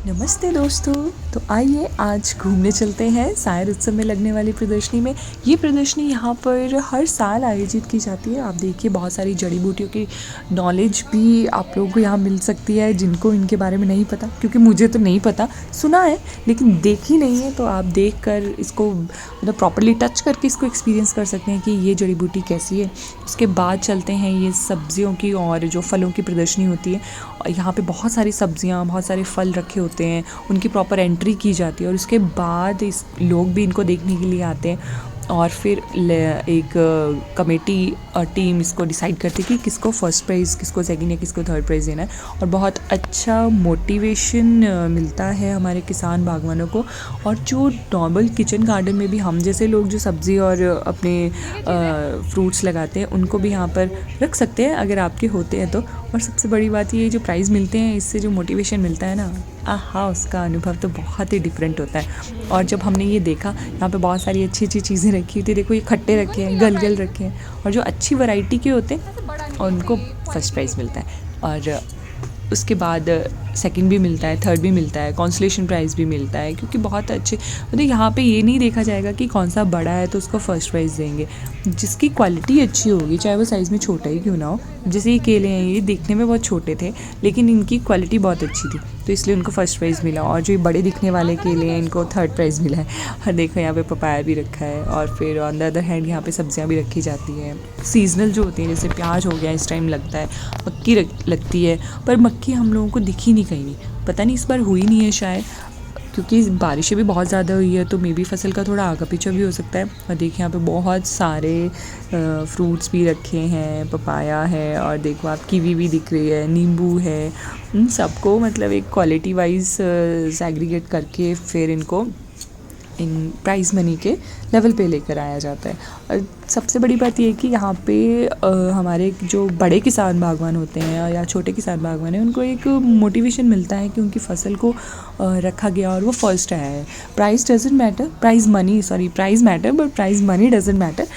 नमस्ते दोस्तों। तो आइए आज घूमने चलते हैं शायर उत्सव में लगने वाली प्रदर्शनी में। ये प्रदर्शनी यहाँ पर हर साल आयोजित की जाती है। आप देखिए बहुत सारी जड़ी बूटियों की नॉलेज भी आप लोगों को यहाँ मिल सकती है, जिनको इनके बारे में नहीं पता, क्योंकि मुझे तो नहीं पता, सुना है लेकिन देखी नहीं है। तो आप देख कर इसको मतलब प्रॉपरली टच करके इसको एक्सपीरियंस कर सकते हैं कि ये जड़ी बूटी कैसी है। उसके बाद चलते हैं ये सब्जियों की और जो फलों की प्रदर्शनी होती है। यहाँ पे बहुत सारी सब्जियाँ, बहुत सारे फल रखे होते हैं, उनकी प्रॉपर एंट्री की जाती है और उसके बाद इस लोग भी इनको देखने के लिए आते हैं। और फिर एक कमेटी टीम इसको डिसाइड करती है कि किसको फर्स्ट प्राइज़, किसको सेकंड या किसको थर्ड प्राइज़ देना है। और बहुत अच्छा मोटिवेशन मिलता है हमारे किसान बागवानों को। और जो नॉर्मल किचन गार्डन में भी हम जैसे लोग जो सब्ज़ी और अपने फ्रूट्स लगाते हैं, उनको भी यहाँ पर रख सकते हैं अगर आपके होते हैं तो। और सबसे बड़ी बात ये जो प्राइज़ मिलते हैं, इससे जो मोटिवेशन मिलता है ना, हाँ, उसका अनुभव तो बहुत ही डिफरेंट होता है। और जब हमने ये देखा, यहाँ पे बहुत सारी अच्छी अच्छी चीज़ें रखी हुई थी। देखो ये खट्टे रखे हैं, गलगल रखे हैं, और जो अच्छी वैरायटी के होते हैं उनको फर्स्ट प्राइज़ मिलता है। और उसके बाद सेकंड भी मिलता है, थर्ड भी मिलता है, कंसोलेशन प्राइज़ भी मिलता है। क्योंकि बहुत अच्छे मतलब यहाँ पे ये नहीं देखा जाएगा कि कौन सा बड़ा है तो उसको फर्स्ट प्राइज़ देंगे। जिसकी क्वालिटी अच्छी होगी, चाहे वो साइज़ में छोटा ही क्यों ना हो। जैसे ये केले हैं, ये देखने में बहुत छोटे थे लेकिन इनकी क्वालिटी बहुत अच्छी थी, तो इसलिए उनको फर्स्ट प्राइज़ मिला। और जो ये बड़े दिखने वाले केले हैं, इनको थर्ड प्राइज़ मिला है। और देखो यहाँ पे पपाया भी रखा है। और फिर ऑन द अदर हैंड यहाँ पे सब्जियाँ भी रखी जाती हैं, सीजनल जो होती हैं, जैसे प्याज हो गया, इस टाइम लगता है। मक्की लगती है, पर मक्की हम लोगों को दिखी नहीं कहीं, पता नहीं इस बार हुई नहीं है शायद, क्योंकि बारिशें भी बहुत ज़्यादा हुई है, तो मे बी फसल का थोड़ा आगा पीछा भी हो सकता है। और देखिए यहाँ पे बहुत सारे फ्रूट्स भी रखे हैं, पपाया है, और देखो आप कीवी भी दिख रही है, नींबू है। इन सबको मतलब एक क्वालिटी वाइज सेग्रीगेट करके फिर इनको इन प्राइज़ मनी के लेवल पे लेकर आया जाता है। और सबसे बड़ी बात ये है कि यहाँ पे हमारे जो बड़े किसान बागवान होते हैं या छोटे किसान बागवान हैं, उनको एक मोटिवेशन मिलता है कि उनकी फसल को रखा गया और वो फर्स्ट आया है। Prize doesn't matter, prize matter but prize money doesn't matter.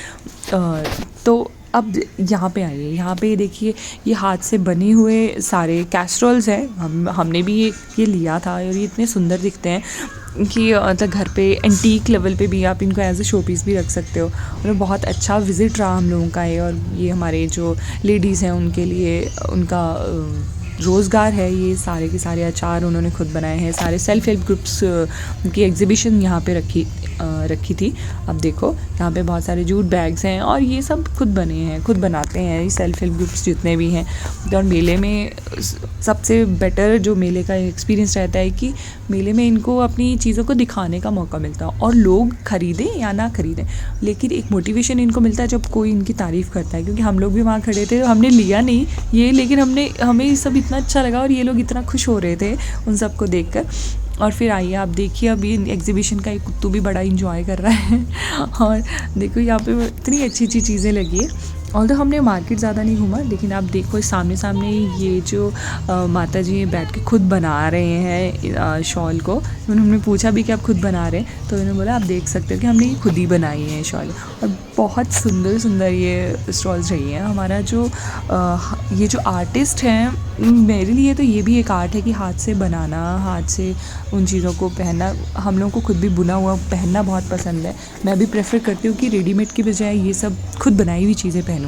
तो अब यहाँ पे आइए, यहाँ पे देखिए ये हाथ से बने हुए सारे कैस्ट्रोल्स हैं। हमने भी ये लिया था और ये इतने सुंदर दिखते हैं कि मतलब घर पे एंटीक लेवल पे भी आप इनको एज ए शो पीस भी रख सकते हो। और बहुत अच्छा विज़िट रहा हम लोगों का है। और ये हमारे जो लेडीज़ हैं उनके लिए उनका रोज़गार है। ये सारे के सारे अचार उन्होंने खुद बनाए हैं। सारे सेल्फ हेल्प ग्रुप्स की एग्जीबिशन यहाँ पे रखी थी। अब देखो यहाँ पे बहुत सारे जूट बैग्स हैं और ये सब खुद बने हैं, खुद बनाते हैं ये सेल्फ हेल्प ग्रुप्स जितने भी हैं। और मेले में सबसे बेटर जो मेले का एक्सपीरियंस रहता है कि मेले में इनको अपनी चीज़ों को दिखाने का मौका मिलता है। और लोग ख़रीदें या ना ख़रीदें, लेकिन एक मोटिवेशन इनको मिलता है जब कोई इनकी तारीफ़ करता है। क्योंकि हम लोग भी वहाँ खड़े थे, हमने लिया नहीं ये, लेकिन हमें सब इतना अच्छा लगा और ये लोग इतना खुश हो रहे थे उन सबको देखकर। और फिर आइए आप देखिए, अभी एग्जीबिशन का एक कुत्तू भी बड़ा इंजॉय कर रहा है। और देखो यहाँ पे इतनी अच्छी अच्छी चीज़ें लगी है। और तो हमने मार्केट ज़्यादा नहीं घूमा, लेकिन आप देखो सामने सामने ये जो माता जी बैठ के खुद बना रहे हैं शॉल को। उन्होंने पूछा भी कि आप खुद बना रहे हैं, तो उन्होंने बोला आप देख सकते हो कि हमने ये खुद ही बनाई है शॉल। और बहुत सुंदर सुंदर ये स्टॉल्स रही हैं। हमारा जो ये जो आर्टिस्ट हैं, मेरे लिए तो ये भी एक आर्ट है कि हाथ से बनाना, हाथ से उन चीज़ों को पहनना। हम लोगों को खुद भी बुना हुआ पहनना बहुत पसंद है। मैं भी प्रेफर करती हूँ कि रेडीमेड की बजाय ये सब खुद बनाई हुई चीज़ें पहनूँ।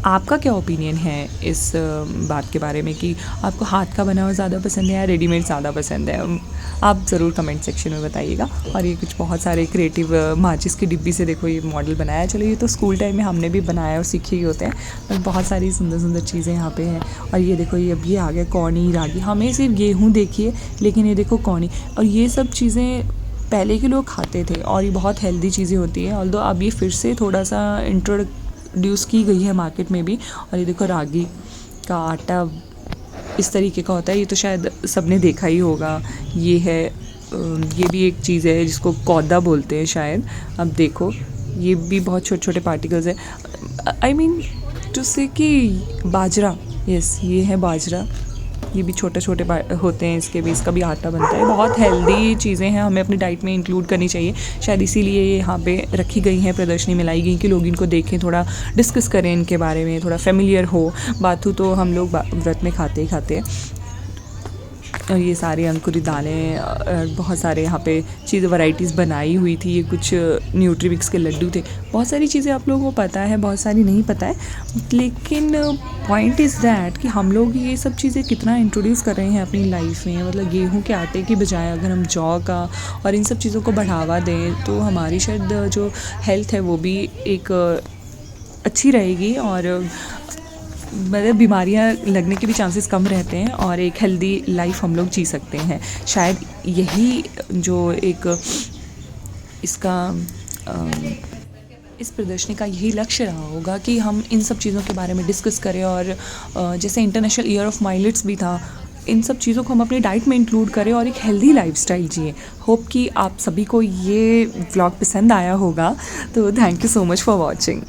आपका क्या ओपिनियन है इस बात के बारे में कि आपको हाथ का बना हुआ ज़्यादा पसंद है या रेडीमेड ज़्यादा पसंद है? आप ज़रूर कमेंट सेक्शन में बताइएगा। और ये कुछ बहुत सारे क्रिएटिव माचिस की डिब्बी से देखो ये मॉडल बनाया। चलो ये तो स्कूल टाइम में हमने भी बनाया और सीखे ही होते हैं, और बहुत सारी सुंदर सुंदर चीज़ें यहाँ पे हैं। और ये देखो ये अब ये आ गया कौनी, रागी। हमें सिर्फ गेहूँ देखिए, लेकिन ये देखो कौनी। और ये सब चीज़ें पहले के लोग खाते थे और ये बहुत हेल्दी चीज़ें होती हैं। ऑल्दो अब ये फिर से थोड़ा सा इंट्रोड्यूस की गई है मार्केट में भी। और ये देखो रागी का आटा इस तरीके का होता है, ये तो शायद सबने देखा ही होगा। ये है ये भी एक चीज़ है जिसको कौदा बोलते हैं शायद। अब देखो ये भी बहुत छोटे छोटे पार्टिकल्स है। आई मीन टू से कि बाजरा, यस ये है बाजरा। ये भी छोटे छोटे होते हैं, इसके भी, इसका भी आटा बनता है। बहुत हेल्दी चीज़ें हैं, हमें अपनी डाइट में इंक्लूड करनी चाहिए। शायद इसीलिए ये यहाँ पे रखी गई हैं, प्रदर्शनी में लाई गई कि लोग इनको देखें, थोड़ा डिस्कस करें इनके बारे में, थोड़ा फेमिलियर हो। बाथू तो हम लोग व्रत में खाते ही खाते हैं। ये सारे अंकुरित दालें बहुत सारे यहाँ पे चीज़ें वैरायटीज़ बनाई हुई थी। ये कुछ न्यूट्रीमिक्स के लड्डू थे। बहुत सारी चीज़ें आप लोगों को पता है, बहुत सारी नहीं पता है, लेकिन पॉइंट इज़ दैट कि हम लोग ये सब चीज़ें कितना इंट्रोड्यूस कर रहे हैं अपनी लाइफ में। मतलब गेहूं के आटे की बजाय अगर हम जौ का और इन सब चीज़ों को बढ़ावा दें तो हमारी शायद जो हेल्थ है वो भी एक अच्छी रहेगी और मतलब बीमारियां लगने के भी चांसेस कम रहते हैं और एक हेल्दी लाइफ हम लोग जी सकते हैं। शायद यही जो एक इसका इस प्रदर्शनी का यही लक्ष्य रहा होगा कि हम इन सब चीज़ों के बारे में डिस्कस करें और जैसे इंटरनेशनल ईयर ऑफ माइलेट्स भी था, इन सब चीज़ों को हम अपनी डाइट में इंक्लूड करें और एक हेल्दी लाइफस्टाइल जिए। होप कि आप सभी को ये व्लॉग पसंद आया होगा। तो thank you so much for watching.